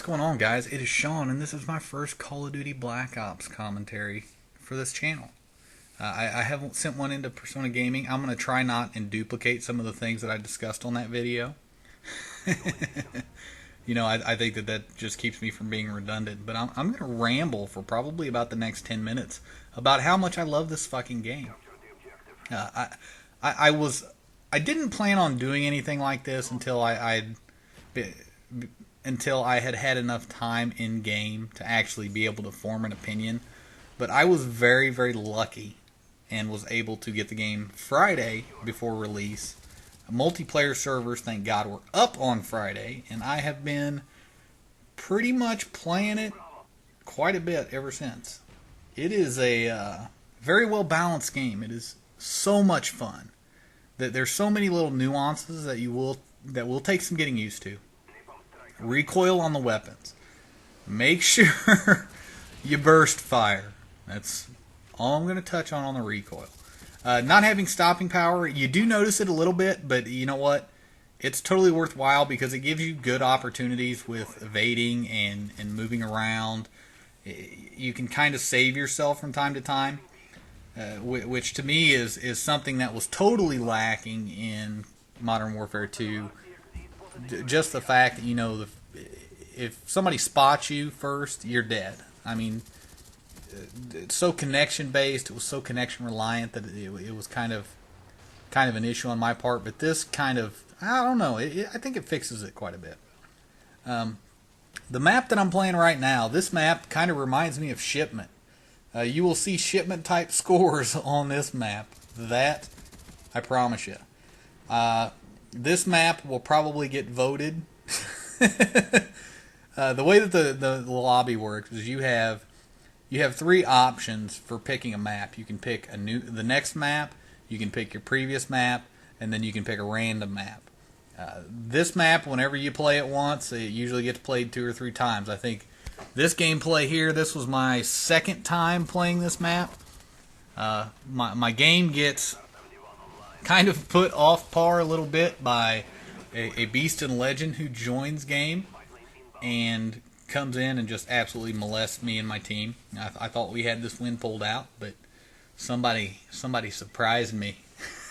What's going on, guys? It is Sean, and this is my first Call of Duty Black Ops commentary for this channel. I haven't sent one into Persona Gaming. I'm going to try not and duplicate some of the things that I discussed on that video. I think that just keeps me from being redundant. But I'm going to ramble for probably about the next 10 minutes about how much I love this fucking game. I didn't plan on doing anything like this until I had had enough time in game to actually be able to form an opinion. But I was very, very lucky and was able to get the game Friday before release. Multiplayer servers, thank God, were up on Friday, and I have been pretty much playing it quite a bit ever since. It is a very well balanced game. It is so much fun. There's so many little nuances that will take some getting used to. Recoil on the weapons. Make sure you burst fire. That's all I'm going to touch on the recoil. Not having stopping power, you do notice it a little bit, but you know what? It's totally worthwhile because it gives you good opportunities with evading and moving around. You can kind of save yourself from time to time, which to me is something that was totally lacking in Modern Warfare 2. Just the fact that, if somebody spots you first, you're dead. I mean, it's so connection based, it was so connection reliant that it was kind of an issue on my part. But this kind of, I don't know, I think it fixes it quite a bit. The map that I'm playing right now, this map kind of reminds me of Shipment. You will see Shipment type scores on this map. That, I promise you. This map will probably get voted. The way that the lobby works is you have three options for picking a map. You can pick the next map, you can pick your previous map, and then you can pick a random map. This map, whenever you play it once, it usually gets played 2 or 3 times. I think this gameplay here, this was my second time playing this map. My game gets kind of put off par a little bit by a beast and legend who joins game and comes in and just absolutely molests me and my team. I thought we had this win pulled out, but somebody surprised me.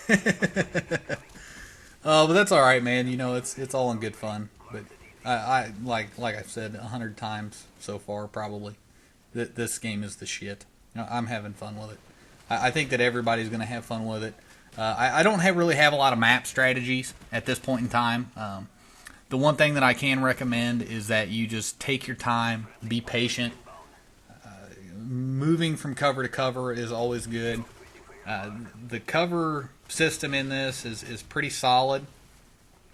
But that's all right, man. It's all in good fun. But I like I've said 100 times so far, probably that this game is the shit. I'm having fun with it. I think that everybody's going to have fun with it. I don't really have a lot of map strategies at this point in time. The one thing that I can recommend is that you just take your time, be patient. Moving from cover to cover is always good. The cover system in this is pretty solid.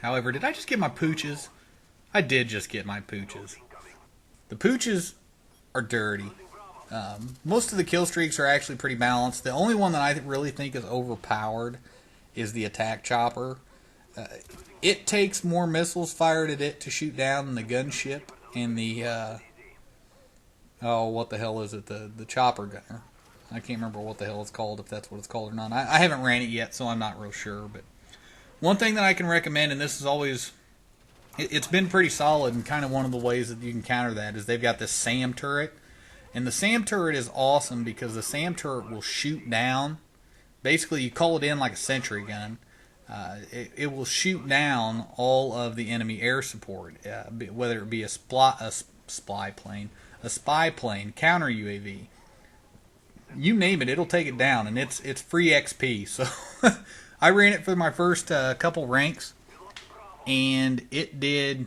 However, did I just get my pooches? I did just get my pooches. The pooches are dirty. Most of the kill streaks are actually pretty balanced. The only one that I really think is overpowered is the attack chopper. It takes more missiles fired at it to shoot down than the gunship and the what the hell is it? The chopper gunner. I can't remember what the hell it's called, if that's what it's called or not. I haven't ran it yet, so I'm not real sure. But one thing that I can recommend, and this is always, it's been pretty solid, and kind of one of the ways that you can counter that is they've got this SAM turret. And the SAM turret is awesome because the SAM turret will shoot down. Basically, you call it in like a sentry gun. It will shoot down all of the enemy air support, whether it be a spy plane, counter UAV. You name it, it'll take it down, and it's free XP. So I ran it for my first couple ranks, and it'll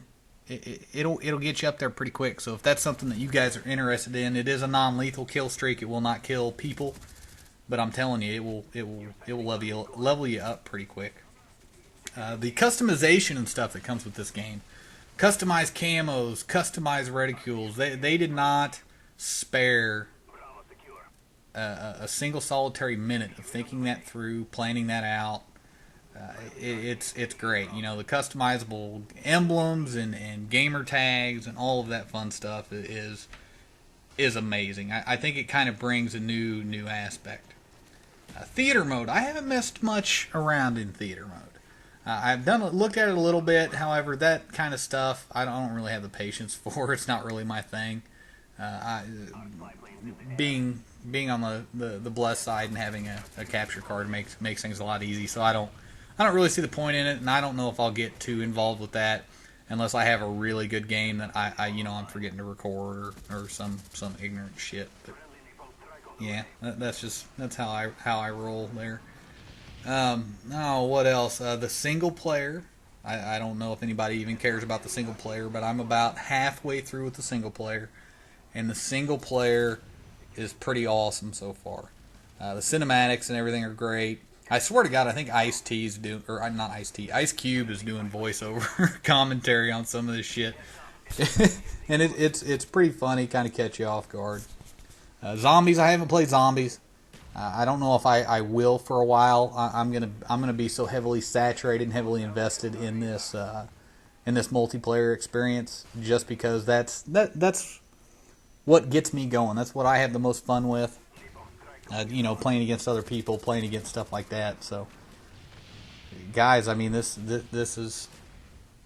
get you up there pretty quick. So if that's something that you guys are interested in, it is a non-lethal kill streak. It will not kill people, but I'm telling you, it will level you up pretty quick. The customization and stuff that comes with this game, customized camos, customized reticules, they did not spare a single solitary minute of thinking that through, planning that out. It's great. The customizable emblems and gamer tags and all of that fun stuff is amazing. I think it kind of brings a new aspect. Theater mode. I haven't messed much around in theater mode. I've looked at it a little bit. However, that kind of stuff I don't really have the patience for. It's not really my thing. Being on the blessed side and having a capture card makes things a lot easy. So I don't really see the point in it, and I don't know if I'll get too involved with that unless I have a really good game that I'm forgetting to record or some ignorant shit. But yeah, that's how I roll there. What else? The single player. I don't know if anybody even cares about the single player, but I'm about halfway through with the single player, and the single player is pretty awesome so far. The cinematics and everything are great. I swear to God, I think Ice Cube is doing voiceover commentary on some of this shit, and it's pretty funny, kind of catch you off guard. Zombies, I haven't played zombies. I don't know if I will for a while. I'm gonna be so heavily saturated and heavily invested in this multiplayer experience, just because that's what gets me going. That's what I have the most fun with. Playing against other people, playing against stuff like that. So, guys, I mean, this is.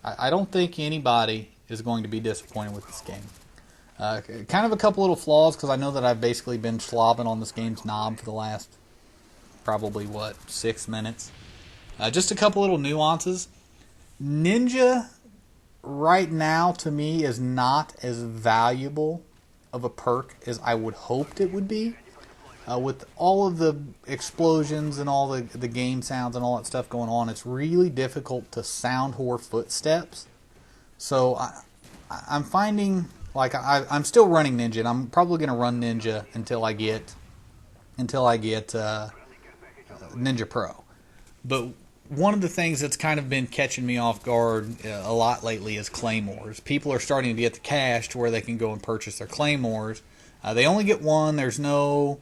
I don't think anybody is going to be disappointed with this game. Kind of a couple little flaws, because I know that I've basically been slobbing on this game's knob for the last probably 6 minutes. Just a couple little nuances. Ninja right now to me is not as valuable of a perk as I would hoped it would be. With all of the explosions and all the game sounds and all that stuff going on, it's really difficult to sound whore footsteps. So I'm finding, like, I'm still running Ninja, and I'm probably going to run Ninja until I get Ninja Pro. But one of the things that's kind of been catching me off guard a lot lately is Claymores. People are starting to get the cash to where they can go and purchase their Claymores. They only get one. There's no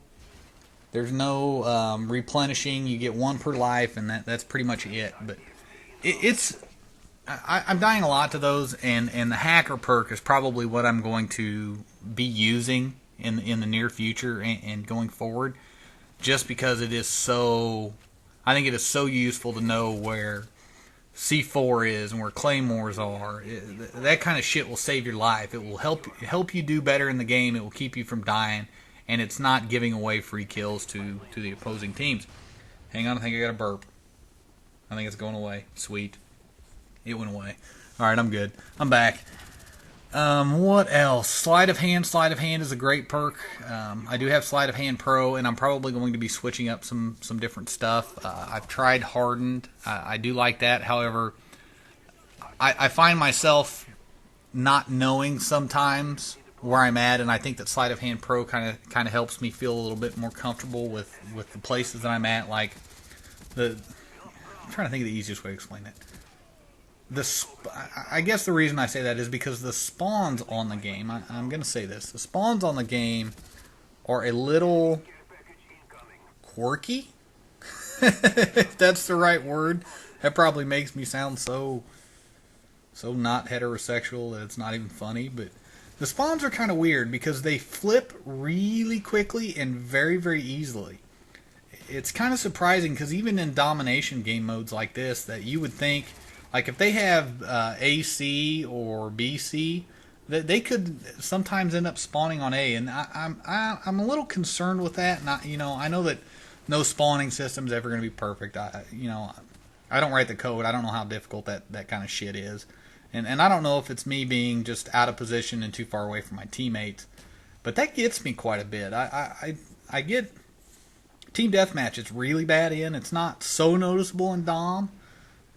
replenishing. You get one per life, and that's pretty much it. But I'm dying a lot to those, and the hacker perk is probably what I'm going to be using in the near future and going forward, just because I think it is so useful to know where C4 is and where claymores are. That kind of shit will save your life. It will help you do better in the game. It will keep you from dying, and it's not giving away free kills to the opposing teams. Hang on, I think I got a burp. I think it's going away. Sweet. It went away. Alright, I'm good. I'm back. What else? Sleight of hand. Sleight of hand is a great perk. I do have Sleight of Hand Pro, and I'm probably going to be switching up some different stuff. I've tried Hardened. I do like that. However, I find myself not knowing sometimes where I'm at, and I think that Sleight of Hand Pro kind of helps me feel a little bit more comfortable with the places that I'm at. Like I'm trying to think of the easiest way to explain it. I guess the reason I say that is because the spawns on the game, I'm going to say this, the spawns on the game are a little quirky, if that's the right word. That probably makes me sound so not heterosexual that it's not even funny, but the spawns are kind of weird because they flip really quickly and very, very easily. It's kind of surprising, because even in Domination game modes like this, that you would think, like, if they have AC or BC, that they could sometimes end up spawning on A, and I'm a little concerned with that. And I know that no spawning system is ever going to be perfect. I don't write the code. I don't know how difficult that kind of shit is, and I don't know if it's me being just out of position and too far away from my teammates, but that gets me quite a bit. I get team deathmatch. It's really bad in. It's not so noticeable in Dom.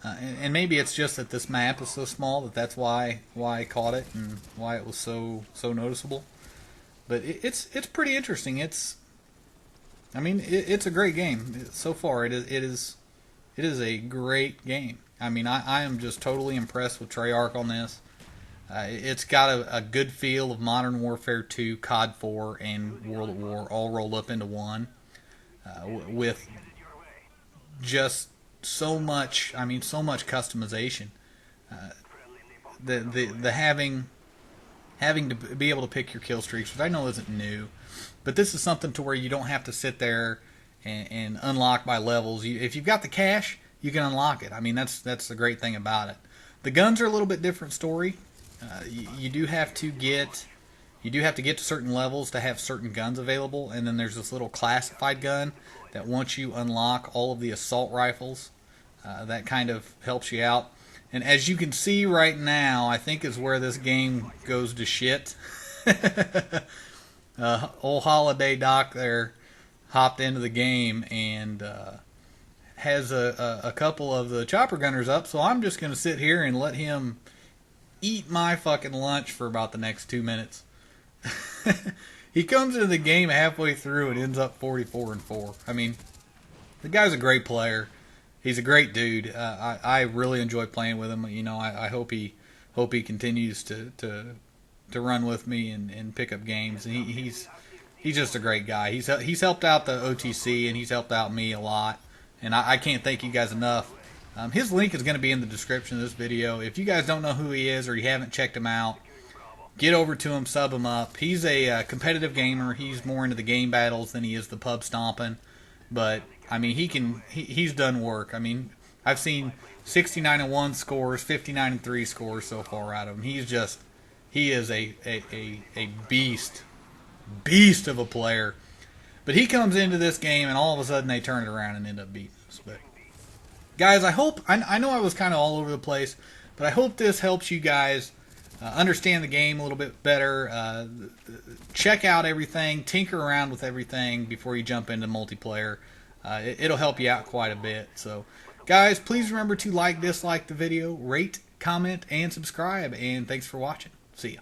And maybe it's just that this map is so small that's why I caught it and why it was so noticeable. But it's pretty interesting. It's a great game so far. It is a great game. I mean, I am just totally impressed with Treyarch on this. It's got a good feel of Modern Warfare 2, COD 4, and World at War all rolled up into one, with just so much customization. The having to be able to pick your kill streaks, which I know isn't new, but this is something to where you don't have to sit there and unlock by levels. If you've got the cash, you can unlock it. I mean, that's the great thing about it. The guns are a little bit different story. You do have to get to certain levels to have certain guns available, and then there's this little classified gun that once you unlock all of the assault rifles, that kind of helps you out. And as you can see right now, I think is where this game goes to shit. Old Holiday Doc there hopped into the game and has a couple of the chopper gunners up, so I'm just going to sit here and let him eat my fucking lunch for about the next 2 minutes. He comes into the game halfway through and ends up 44-4. I mean, the guy's a great player. He's a great dude. I really enjoy playing with him. You know, I hope he continues to run with me and pick up games. And he's just a great guy. He's helped out the OTC and he's helped out me a lot. And I can't thank you guys enough. His link is going to be in the description of this video. If you guys don't know who he is or you haven't checked him out, get over to him, sub him up. He's a competitive gamer. He's more into the game battles than he is the pub stomping. But I mean, he's done work. I mean, I've seen 69-1 scores, 59-3 scores so far out of him. He is a beast of a player. But he comes into this game and all of a sudden they turn it around and end up beating us. But guys, I know I was kind of all over the place, but I hope this helps you guys understand the game a little bit better. Check out everything, tinker around with everything before you jump into multiplayer. It'll help you out quite a bit. So, guys, please remember to like, dislike the video, rate, comment, and subscribe. And thanks for watching. See ya.